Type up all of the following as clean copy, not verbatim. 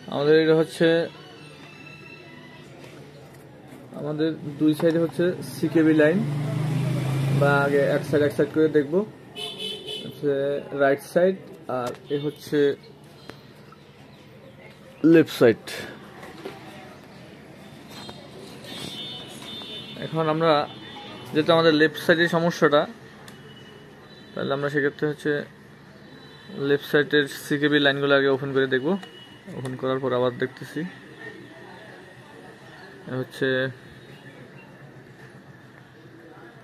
আমাদের এটা হচ্ছে আমাদের দুই সাইডে হচ্ছে সিকেবি লাইন, বা আগে এক সাইড করে দেখবো, হচ্ছে রাইট সাইড আর এ হচ্ছে লেফট সাইড। এখন আমরা যেহেতু আমাদের লেফট সাইডের সমস্যাটা, তাহলে আমরা সেক্ষেত্রে হচ্ছে লেফট সাইডের সিকেবি লাইনগুলো আগে ওপেন করে দেখব। ওপেন করার পর আবার দেখতেছি হচ্ছে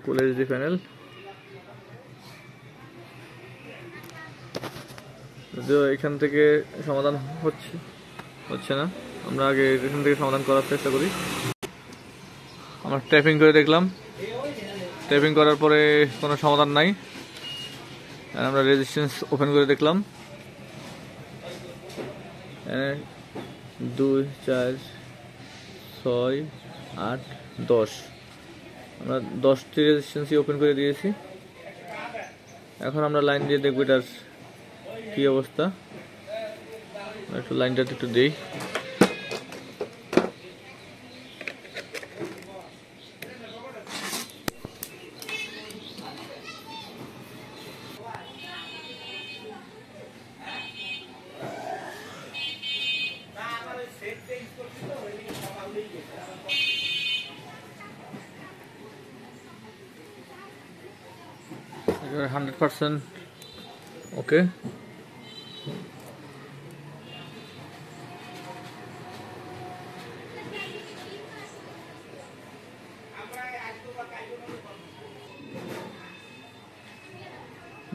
ফুল এইচডি প্যানেল। যদিও এখান থেকে সমাধান হচ্ছে না, আমরা আগে এখান থেকে সমাধান করার চেষ্টা করি। আমরা ট্যাপিং করে দেখলাম, ট্যাপিং করার পরে কোনো সমাধান নাই। আমরা রেজিস্ট্যান্স ওপেন করে দেখলাম, 2 4 6 8 10, আমরা 10টি রেজিস্ট্যান্সই ওপেন করে দিয়েছি। এখন আমরা লাইন দিয়ে দেখব এটার কি অবস্থা। একটু লাইনটা একটু দিই। একেবারে 100% ওকে।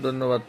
ধন্যবাদ।